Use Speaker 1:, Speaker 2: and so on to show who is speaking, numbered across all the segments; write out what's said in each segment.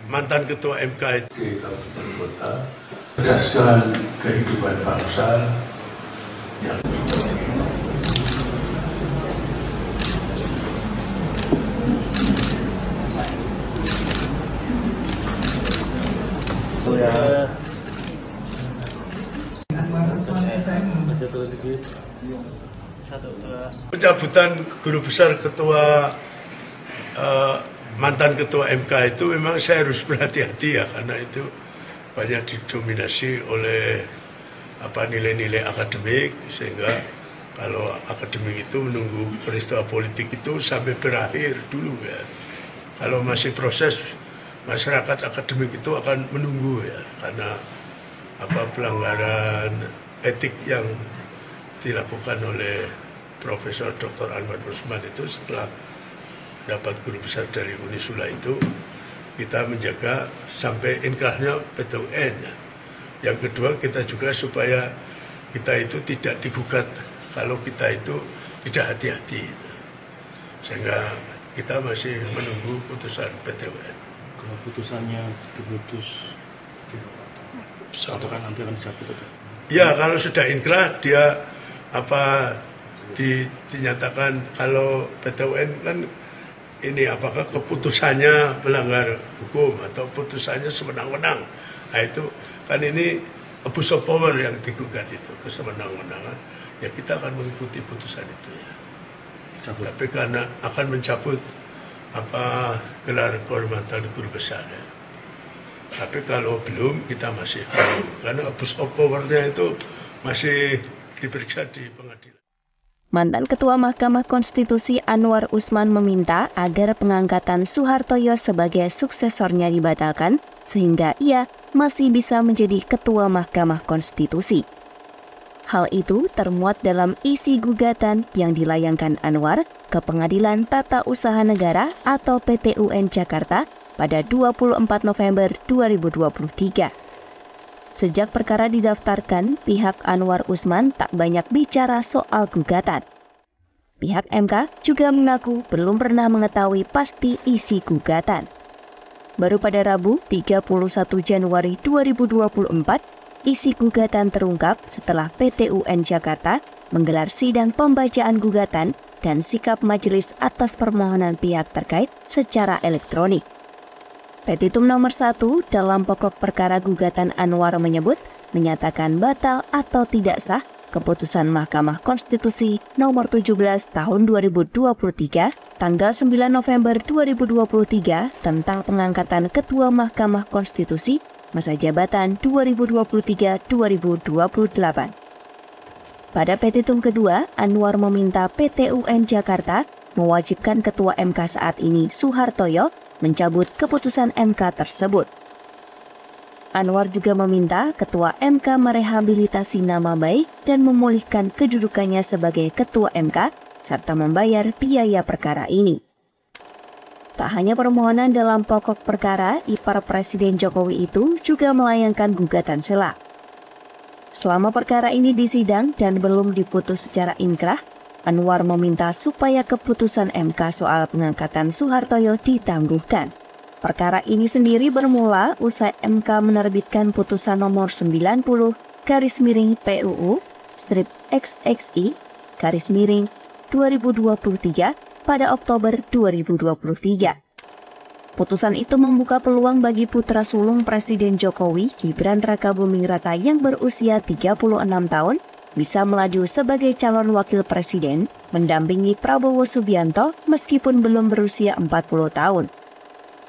Speaker 1: mantan ketua MK itu di Kabupaten Kota berdasarkan kehidupan bangsa yang pencabutan guru besar ketua mantan ketua MK itu memang saya harus berhati-hati ya, karena itu banyak didominasi oleh nilai-nilai akademik, sehingga kalau akademik itu menunggu peristiwa politik itu sampai berakhir dulu ya. Kalau masih proses, masyarakat akademik itu akan menunggu ya, karena pelanggaran etik yang dilakukan oleh Profesor Dr. Anwar Usman itu setelah dapat guru besar dari Unisula itu, kita menjaga sampai inkrahnya PT UN. Yang kedua, kita juga supaya kita itu tidak digugat kalau kita itu tidak hati-hati, sehingga kita masih menunggu putusan PT UN.
Speaker 2: Kalau putusannya diputus, kan nanti akan dicabut.
Speaker 1: Ya, kalau sudah inkrah dia dinyatakan kalau PT UN kan ini apakah keputusannya melanggar hukum atau putusannya sewenang-wenang. Nah itu kan ini abuse of power yang digugat itu, kesewenang-wenangan. Ya kita akan mengikuti putusan itu ya. Tapi karena akan mencabut gelar kehormatan guru besar ya. Tapi kalau belum, kita masih karena abuse of power-nya itu masih diperiksa di pengadilan.
Speaker 3: Mantan Ketua Mahkamah Konstitusi Anwar Usman meminta agar pengangkatan Soehartojo sebagai suksesornya dibatalkan, sehingga ia masih bisa menjadi Ketua Mahkamah Konstitusi. Hal itu termuat dalam isi gugatan yang dilayangkan Anwar ke Pengadilan Tata Usaha Negara atau PT UN Jakarta pada 24 November 2023. Sejak perkara didaftarkan, pihak Anwar Usman tak banyak bicara soal gugatan. Pihak MK juga mengaku belum pernah mengetahui pasti isi gugatan. Baru pada Rabu 31 Januari 2024, isi gugatan terungkap setelah PT UN Jakarta menggelar sidang pembacaan gugatan dan sikap majelis atas permohonan pihak terkait secara elektronik. Petitum nomor 1 dalam pokok perkara gugatan Anwar menyatakan batal atau tidak sah keputusan Mahkamah Konstitusi nomor 17 tahun 2023 tanggal 9 November 2023 tentang pengangkatan Ketua Mahkamah Konstitusi masa jabatan 2023-2028. Pada petitum kedua, Anwar meminta PT UN Jakarta mewajibkan Ketua MK saat ini Soehartojo mencabut keputusan MK tersebut. Anwar juga meminta Ketua MK merehabilitasi nama baik dan memulihkan kedudukannya sebagai Ketua MK serta membayar biaya perkara ini. Tak hanya permohonan dalam pokok perkara, ipar Presiden Jokowi itu juga melayangkan gugatan sela. Selama perkara ini disidang dan belum diputus secara inkrah, Anwar meminta supaya keputusan MK soal pengangkatan Soehartojo ditangguhkan. Perkara ini sendiri bermula usai MK menerbitkan putusan nomor 90-XXI-XX-2023 pada Oktober 2023. Putusan itu membuka peluang bagi putra sulung Presiden Jokowi, Gibran Rakabuming Raka yang berusia 36 tahun, bisa melaju sebagai calon wakil presiden mendampingi Prabowo Subianto meskipun belum berusia 40 tahun.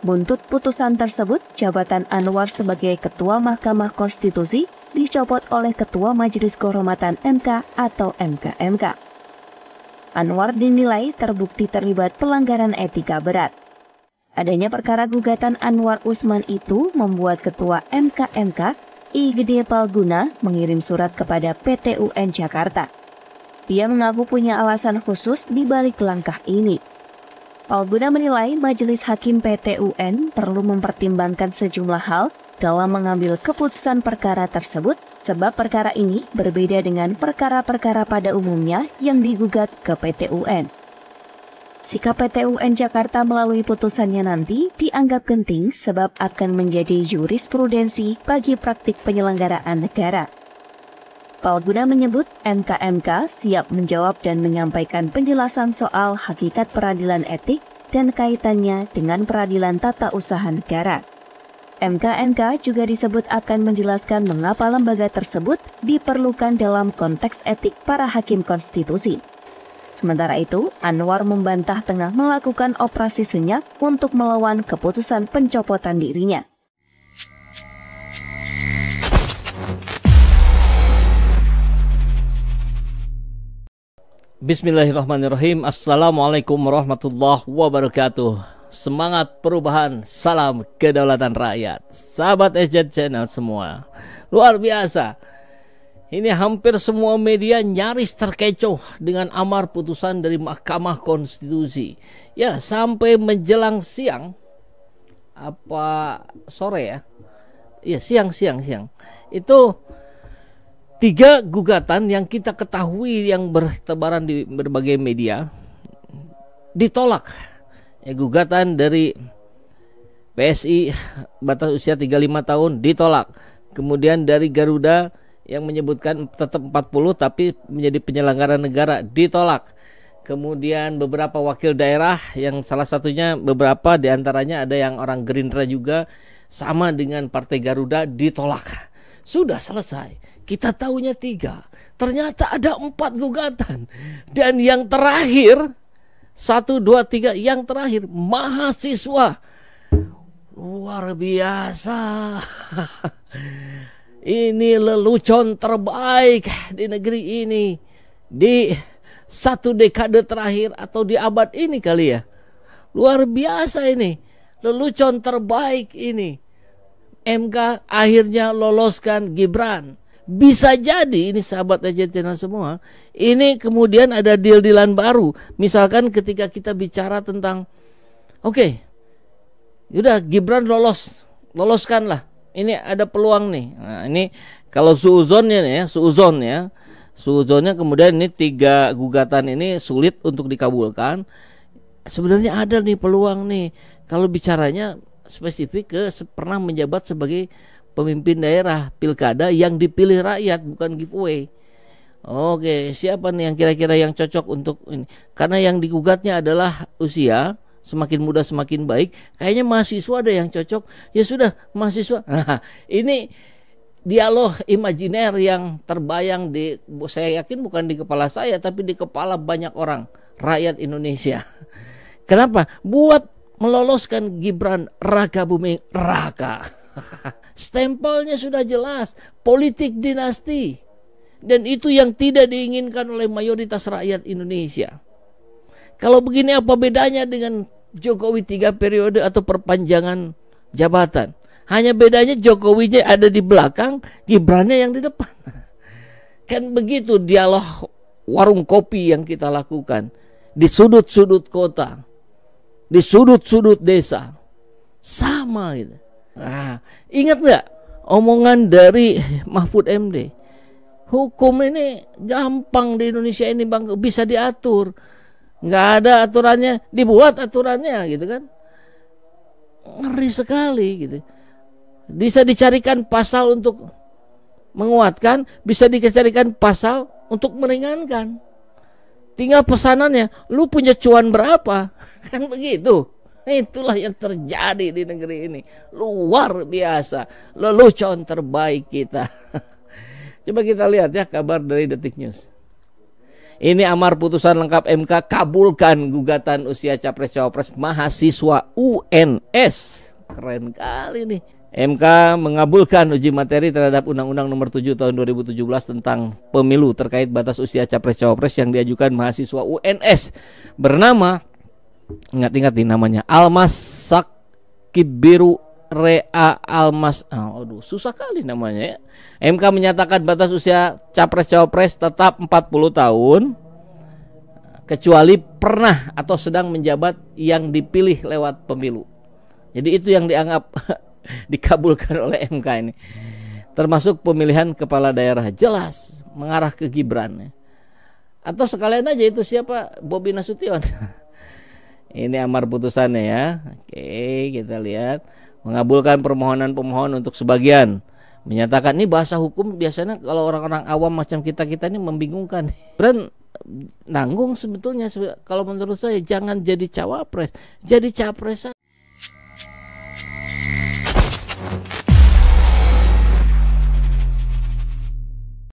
Speaker 3: Buntut putusan tersebut, jabatan Anwar sebagai Ketua Mahkamah Konstitusi dicopot oleh Ketua Majelis Kehormatan MK atau MKMK. Anwar dinilai terbukti terlibat pelanggaran etika berat. Adanya perkara gugatan Anwar Usman itu membuat Ketua MKMK I Gede Palguna mengirim surat kepada PT UN Jakarta. Dia mengaku punya alasan khusus di balik langkah ini. Palguna menilai Majelis Hakim PT UN perlu mempertimbangkan sejumlah hal dalam mengambil keputusan perkara tersebut, sebab perkara ini berbeda dengan perkara-perkara pada umumnya yang digugat ke PT UN. Sikap PT UN Jakarta melalui putusannya nanti dianggap penting sebab akan menjadi jurisprudensi bagi praktik penyelenggaraan negara. Palguna menyebut MK-MK siap menjawab dan menyampaikan penjelasan soal hakikat peradilan etik dan kaitannya dengan peradilan tata usaha negara. MK-MK juga disebut akan menjelaskan mengapa lembaga tersebut diperlukan dalam konteks etik para hakim konstitusi. Sementara itu, Anwar membantah tengah melakukan operasi senyap untuk melawan keputusan pencopotan dirinya.
Speaker 4: Bismillahirrahmanirrahim. Assalamualaikum warahmatullahi wabarakatuh. Semangat perubahan, salam kedaulatan rakyat. Sahabat SJ Channel semua, luar biasa. Ini hampir semua media nyaris terkecoh dengan amar putusan dari Mahkamah Konstitusi. Ya, sampai menjelang siang, sore ya? Iya, siang. Itu 3 gugatan yang kita ketahui yang bertebaran di berbagai media ditolak. Gugatan dari PSI batas usia 35 tahun ditolak. Kemudian dari Garuda yang menyebutkan tetap 40 tapi menjadi penyelenggara negara ditolak. Kemudian beberapa wakil daerah yang salah satunya beberapa diantaranya ada yang orang Gerindra juga sama dengan Partai Garuda ditolak. Sudah selesai. Kita tahunya 3. Ternyata ada 4 gugatan. Dan yang terakhir 1, 2, 3, yang terakhir mahasiswa. Luar biasa. Ini lelucon terbaik di negeri ini. Di 1 dekade terakhir atau di abad ini kali ya. Luar biasa ini. Lelucon terbaik ini. MK akhirnya loloskan Gibran. Bisa jadi ini sahabat Channel semua, ini kemudian ada deal-dealan baru. Misalkan ketika kita bicara tentang udah Gibran loloskanlah. Ini ada peluang nih. Nah, ini kalau suuzonnya kemudian ini 3 gugatan ini sulit untuk dikabulkan. Sebenarnya ada nih peluang nih. Kalau bicaranya spesifik ke pernah menjabat sebagai pemimpin daerah pilkada yang dipilih rakyat, bukan giveaway. Oke, siapa nih yang kira-kira yang cocok untuk ini? Karena yang digugatnya adalah usia, semakin muda semakin baik. Kayaknya mahasiswa ada yang cocok. Ya sudah, mahasiswa. Nah, ini dialog imajiner yang terbayang saya yakin bukan di kepala saya, tapi di kepala banyak orang, rakyat Indonesia. Kenapa? Buat meloloskan Gibran Raka Buming Raka. Stempelnya sudah jelas, politik dinasti. Dan itu yang tidak diinginkan oleh mayoritas rakyat Indonesia. Kalau begini apa bedanya dengan Jokowi 3 periode atau perpanjangan jabatan? Hanya bedanya Jokowinya ada di belakang, Gibrannya yang di depan. Kan begitu dialog warung kopi yang kita lakukan. Di sudut-sudut kota, di sudut-sudut desa. Sama gitu. Nah, ingat nggak omongan dari Mahfud MD? Hukum ini gampang di Indonesia ini bang, bisa diatur. Nggak ada aturannya, dibuat aturannya gitu kan. Ngeri sekali gitu. Bisa dicarikan pasal untuk menguatkan, bisa dicarikan pasal untuk meringankan. Tinggal pesanannya, lu punya cuan berapa? Kan begitu. Itulah yang terjadi di negeri ini. Luar biasa. Lelucon terbaik kita. Coba kita lihat ya kabar dari Detik News. Ini amar putusan lengkap MK kabulkan gugatan usia capres-cawapres mahasiswa UNS. Keren kali nih. MK mengabulkan uji materi terhadap Undang-Undang Nomor 7 Tahun 2017 tentang pemilu terkait batas usia capres-cawapres yang diajukan mahasiswa UNS bernama, ingat-ingat nih namanya, Almas Sakibiru Rea Almas. Susah kali namanya ya. MK menyatakan batas usia capres-cawapres tetap 40 tahun kecuali pernah atau sedang menjabat yang dipilih lewat pemilu. Jadi itu yang dianggap dikabulkan oleh MK ini. Termasuk pemilihan kepala daerah, jelas mengarah ke Gibran. Atau sekalian aja itu siapa, Bobi Nasution. Ini amar putusannya ya. Oke, kita lihat. Mengabulkan permohonan pemohon untuk sebagian. Menyatakan, ini bahasa hukum biasanya kalau orang-orang awam macam kita-kita ini membingungkan. Dan nanggung sebetulnya. Kalau menurut saya jangan jadi cawapres, jadi capres.